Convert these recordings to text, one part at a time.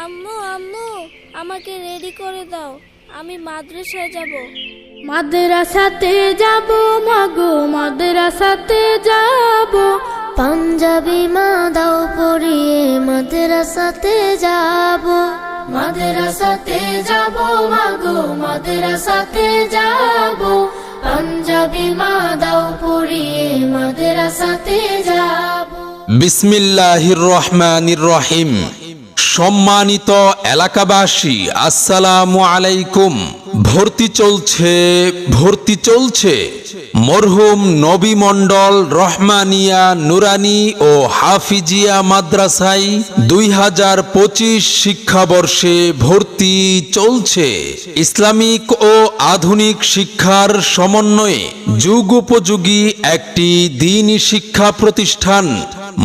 আম্মু আম্মু আমাকে রেডি করে দাও, আমি মাদ্রাসায় যাব। মাদ্রাসাতে যাব মাগো, মাদ্রাসাতে যাব। পাঞ্জাবি মা দাও পরিয়ে মাদ্রাসাতে যাব। মাদ্রাসাতে যাব মাগো, মাদ্রাসাতে যাব। পাঞ্জাবি মা দাও পরিয়ে মাদ্রাসাতে যাব। বিসমিল্লাহির রহমানির রহিম। সম্মানিত এলাকাবাসী, আসসালামু আলাইকুম। ভর্তি চলছে মরহুম নবী মণ্ডল রহমানিয়া নুরানি ও হাফিজিয়া মাদ্রাসায় 2025 শিক্ষাবর্ষে ভর্তি চলছে। ইসলামিক ও আধুনিক শিক্ষার সমন্বয়ে যুগোপযোগী একটি দ্বীনি শিক্ষা প্রতিষ্ঠান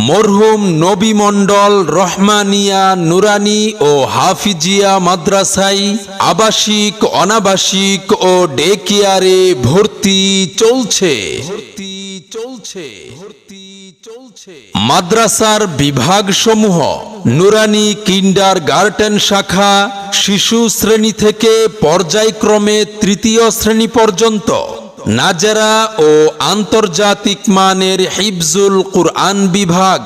মরহুম নবী মণ্ডল রহমানিয়া নুরানি ও হাফিজিয়া মাদ্রাসায় আবাসিক, অনাবাসিক ও ডে কেয়ারে ভর্তি চলছে। মাদ্রাসার বিভাগসমূহ: নুরানি কিন্ডার গার্টেন শাখা শিশু শ্রেণী থেকে পর্যায়ক্রমে তৃতীয় শ্রেণী পর্যন্ত, নাজেরা ও আন্তর্জাতিক মানের হিফজুল কুরআন বিভাগ।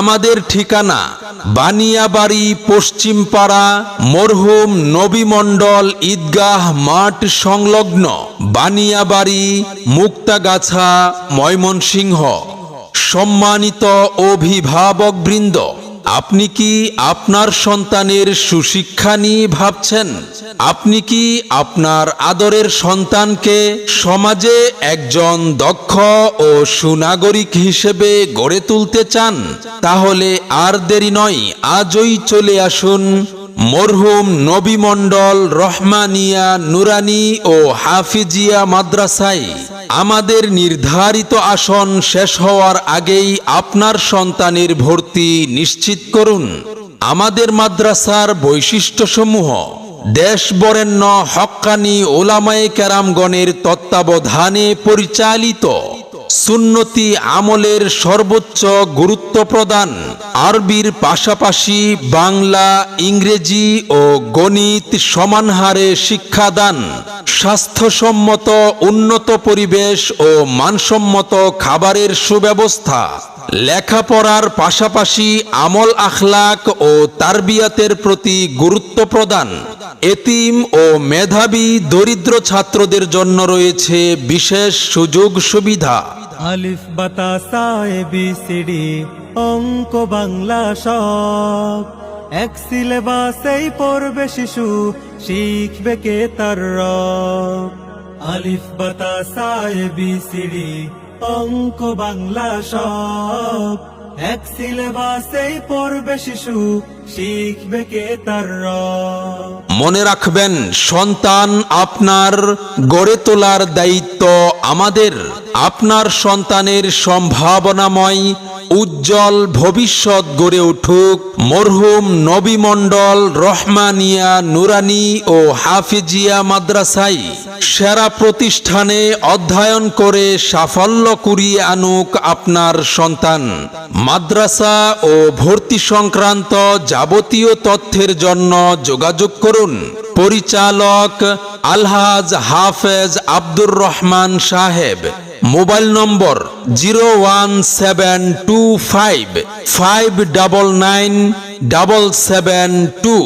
আমাদের ঠিকানা বানিয়াবাড়ি পশ্চিমপাড়া, মরহুম নবী মণ্ডল ঈদগাহ মাঠ সংলগ্ন, বানিয়াবাড়ি, মুক্তাগাছা, ময়মনসিংহ। সম্মানিত অভিভাবকবৃন্দ, আপনি কি আপনার সন্তানের সুশিক্ষা নিয়ে ভাবছেন? আপনি কি আপনার আদরের সন্তানকে সমাজে একজন দক্ষ ও সুনাগরিক হিসেবে গড়ে তুলতে চান? তাহলে আর দেরি নয়, আজই চলে আসুন মরহুম নবী মণ্ডল রহমানিয়া নুরানি ও হাফিজিয়া মাদ্রাসায়। আমাদের নির্ধারিত আসন শেষ হওয়ার আগেই আপনার সন্তানের ভর্তি নিশ্চিত করুন। আমাদের মাদ্রাসার বৈশিষ্ট্যসমূহ: দেশ বরেণ্য হক্কানি ওলামায়ে কেরামগণের তত্ত্বাবধানে পরিচালিত, সুন্নতি আমলের সর্বোচ্চ গুরুত্ব প্রদান, আরবির পাশাপাশি বাংলা, ইংরেজি ও গণিত সমান হারে শিক্ষাদান, স্বাস্থ্যসম্মত উন্নত পরিবেশ ও মানসম্মত খাবারের সুব্যবস্থা, লেখাপড়ার পাশাপাশি আমল আখলাক ও তারবিয়াতের প্রতি গুরুত্ব প্রদান। এতিম ও মেধাবী দরিদ্র ছাত্রদের জন্য রয়েছে বিশেষ সুযোগ সুবিধা। আলিফ বাতা সা এ বি সি ডি অঙ্ক বাংলা সব এক সিলেবাসেই পড়বে শিশু, শিখবে কে তার রব। আলিফ বাতা সা এ বি সি ডি অঙ্ক বাংলা সব এক সিলেবাসেই পড়বে শিশু, শিখবে কে তার রব। মনে রাখবেন, সন্তান আপনার, গড়ে তোলার দায়িত্ব আমাদের। আপনার সন্তানের সম্ভাবনাময় উজ্জ্বল ভবিষ্যৎ গড়ে উঠুক মরহুম নবী মণ্ডল রহমানিয়া নুরানি ও হাফিজিয়া মাদ্রাসায়। সেরা প্রতিষ্ঠানে অধ্যয়ন করে সাফল্য কুড়িয়ে আনুক আপনার সন্তান। মাদ্রাসা ও ভর্তি সংক্রান্ত যাবতীয় তথ্যের জন্য যোগাযোগ করুন পরিচালক আলহাজ হাফেজ আব্দুর রহমান সাহেব। মোবাইল নম্বর 01725 599 772।